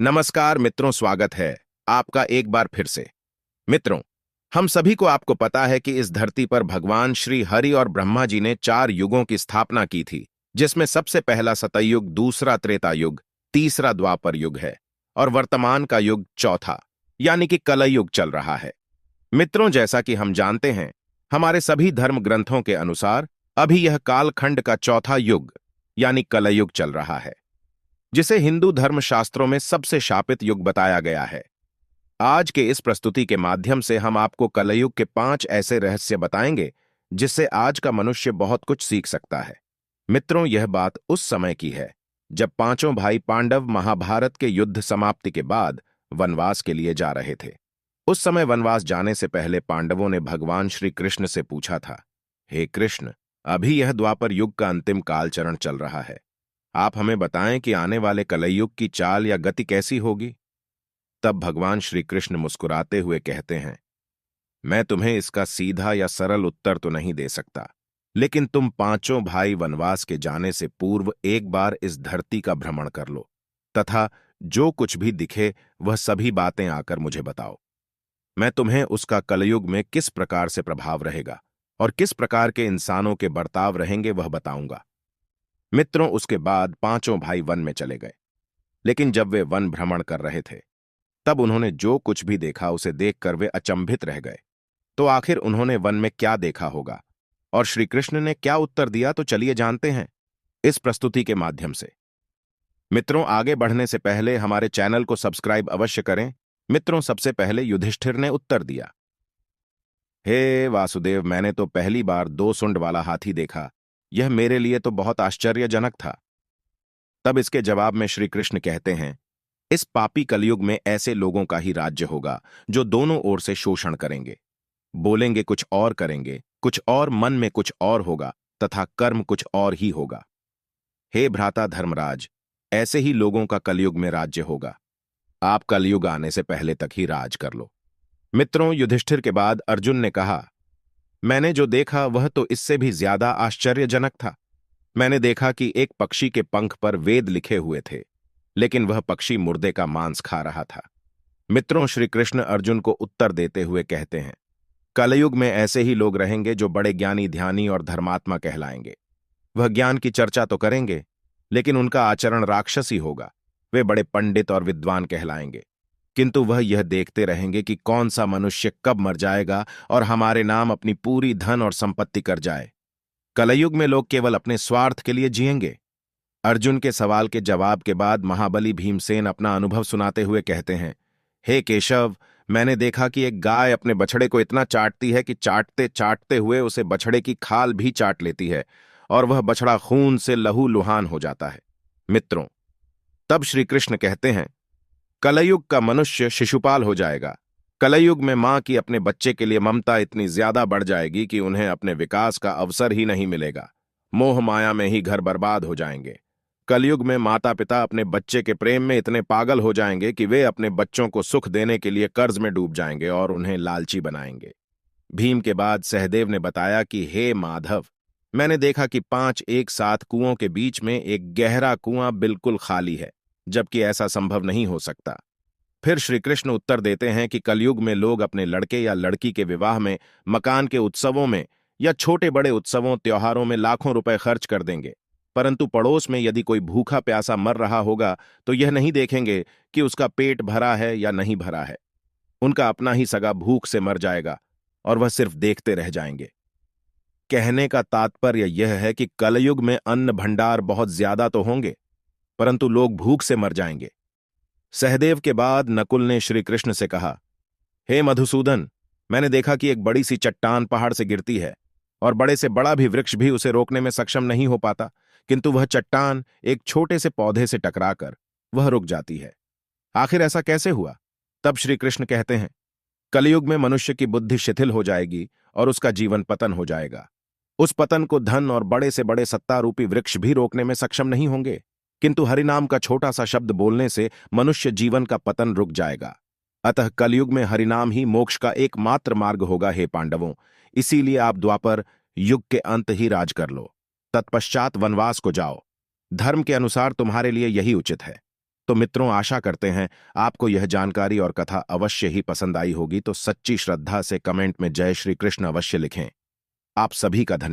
नमस्कार मित्रों, स्वागत है आपका एक बार फिर से। मित्रों, हम सभी को आपको पता है कि इस धरती पर भगवान श्री हरि और ब्रह्मा जी ने 4 युगों की स्थापना की थी, जिसमें सबसे पहला सतयुग, दूसरा त्रेता युग, तीसरा द्वापर युग है और वर्तमान का युग चौथा यानी कि कलयुग चल रहा है। मित्रों, जैसा कि हम जानते हैं, हमारे सभी धर्म ग्रंथों के अनुसार अभी यह कालखंड का चौथा युग यानी कलयुग चल रहा है, जिसे हिंदू धर्म शास्त्रों में सबसे शापित युग बताया गया है। आज के इस प्रस्तुति के माध्यम से हम आपको कलयुग के 5 ऐसे रहस्य बताएंगे जिससे आज का मनुष्य बहुत कुछ सीख सकता है। मित्रों, यह बात उस समय की है जब पांचों भाई पांडव महाभारत के युद्ध समाप्ति के बाद वनवास के लिए जा रहे थे। उस समय वनवास जाने से पहले पांडवों ने भगवान श्री कृष्ण से पूछा था, हे कृष्ण, अभी यह द्वापर युग का अंतिम कालचरण चल रहा है। आप हमें बताएं कि आने वाले कलयुग की चाल या गति कैसी होगी। तब भगवान श्री कृष्ण मुस्कुराते हुए कहते हैं, मैं तुम्हें इसका सीधा या सरल उत्तर तो नहीं दे सकता, लेकिन तुम पांचों भाई वनवास के जाने से पूर्व एक बार इस धरती का भ्रमण कर लो तथा जो कुछ भी दिखे वह सभी बातें आकर मुझे बताओ। मैं तुम्हें उसका कलयुग में किस प्रकार से प्रभाव रहेगा और किस प्रकार के इंसानों के बर्ताव रहेंगे वह बताऊंगा। मित्रों, उसके बाद पांचों भाई वन में चले गए, लेकिन जब वे वन भ्रमण कर रहे थे तब उन्होंने जो कुछ भी देखा उसे देखकर वे अचंभित रह गए। तो आखिर उन्होंने वन में क्या देखा होगा और श्री कृष्ण ने क्या उत्तर दिया, तो चलिए जानते हैं इस प्रस्तुति के माध्यम से। मित्रों, आगे बढ़ने से पहले हमारे चैनल को सब्सक्राइब अवश्य करें। मित्रों, सबसे पहले युधिष्ठिर ने उत्तर दिया, हे वासुदेव, मैंने तो पहली बार 2 सूंड वाला हाथी देखा। यह मेरे लिए तो बहुत आश्चर्यजनक था। तब इसके जवाब में श्री कृष्ण कहते हैं, इस पापी कलयुग में ऐसे लोगों का ही राज्य होगा जो दोनों ओर से शोषण करेंगे, बोलेंगे कुछ और, करेंगे कुछ और, मन में कुछ और होगा तथा कर्म कुछ और ही होगा। हे भ्राता धर्मराज, ऐसे ही लोगों का कलयुग में राज्य होगा। आप कलयुग आने से पहले तक ही राज कर लो। मित्रों, युधिष्ठिर के बाद अर्जुन ने कहा, मैंने जो देखा वह तो इससे भी ज्यादा आश्चर्यजनक था। मैंने देखा कि एक पक्षी के पंख पर वेद लिखे हुए थे, लेकिन वह पक्षी मुर्दे का मांस खा रहा था। मित्रों, श्री कृष्ण अर्जुन को उत्तर देते हुए कहते हैं, कलयुग में ऐसे ही लोग रहेंगे जो बड़े ज्ञानी, ध्यानी और धर्मात्मा कहलाएंगे। वह ज्ञान की चर्चा तो करेंगे, लेकिन उनका आचरण राक्षसी होगा। वे बड़े पंडित और विद्वान कहलाएंगे, किंतु वह यह देखते रहेंगे कि कौन सा मनुष्य कब मर जाएगा और हमारे नाम अपनी पूरी धन और संपत्ति कर जाए। कलयुग में लोग केवल अपने स्वार्थ के लिए जिएंगे। अर्जुन के सवाल के जवाब के बाद महाबली भीमसेन अपना अनुभव सुनाते हुए कहते हैं, हे केशव, मैंने देखा कि एक गाय अपने बछड़े को इतना चाटती है कि चाटते चाटते हुए उसे बछड़े की खाल भी चाट लेती है और वह बछड़ा खून से लहूलुहान हो जाता है। मित्रों, तब श्री कृष्ण कहते हैं, कलयुग का मनुष्य शिशुपाल हो जाएगा। कलयुग में मां की अपने बच्चे के लिए ममता इतनी ज्यादा बढ़ जाएगी कि उन्हें अपने विकास का अवसर ही नहीं मिलेगा। मोह माया में ही घर बर्बाद हो जाएंगे। कलयुग में माता पिता अपने बच्चे के प्रेम में इतने पागल हो जाएंगे कि वे अपने बच्चों को सुख देने के लिए कर्ज में डूब जाएंगे और उन्हें लालची बनाएंगे। भीम के बाद सहदेव ने बताया कि हे माधव, मैंने देखा कि 5 एक साथ कुओं के बीच में एक गहरा कुआं बिल्कुल खाली है, जबकि ऐसा संभव नहीं हो सकता। फिर श्री कृष्ण उत्तर देते हैं कि कलयुग में लोग अपने लड़के या लड़की के विवाह में, मकान के उत्सवों में या छोटे बड़े उत्सवों त्योहारों में लाखों रुपए खर्च कर देंगे, परंतु पड़ोस में यदि कोई भूखा प्यासा मर रहा होगा तो यह नहीं देखेंगे कि उसका पेट भरा है या नहीं भरा है। उनका अपना ही सगा भूख से मर जाएगा और वह सिर्फ देखते रह जाएंगे। कहने का तात्पर्य यह है कि कलयुग में अन्न भंडार बहुत ज्यादा तो होंगे, परंतु लोग भूख से मर जाएंगे। सहदेव के बाद नकुल ने श्री कृष्ण से कहा, हे मधुसूदन, मैंने देखा कि एक बड़ी सी चट्टान पहाड़ से गिरती है और बड़े से बड़ा भी वृक्ष भी उसे रोकने में सक्षम नहीं हो पाता, किंतु वह चट्टान एक छोटे से पौधे से टकराकर वह रुक जाती है। आखिर ऐसा कैसे हुआ? तब श्री कृष्ण कहते हैं, कलयुग में मनुष्य की बुद्धि शिथिल हो जाएगी और उसका जीवन पतन हो जाएगा। उस पतन को धन और बड़े से बड़े सत्तारूपी वृक्ष भी रोकने में सक्षम नहीं होंगे, किंतु हरिनाम का छोटा सा शब्द बोलने से मनुष्य जीवन का पतन रुक जाएगा। अतः कलयुग में हरिनाम ही मोक्ष का एकमात्र मार्ग होगा। हे पांडवों, इसीलिए आप द्वापर युग के अंत ही राज कर लो, तत्पश्चात वनवास को जाओ। धर्म के अनुसार तुम्हारे लिए यही उचित है। तो मित्रों, आशा करते हैं आपको यह जानकारी और कथा अवश्य ही पसंद आई होगी। तो सच्ची श्रद्धा से कमेंट में जय श्री कृष्ण अवश्य लिखें। आप सभी का धन्यवाद।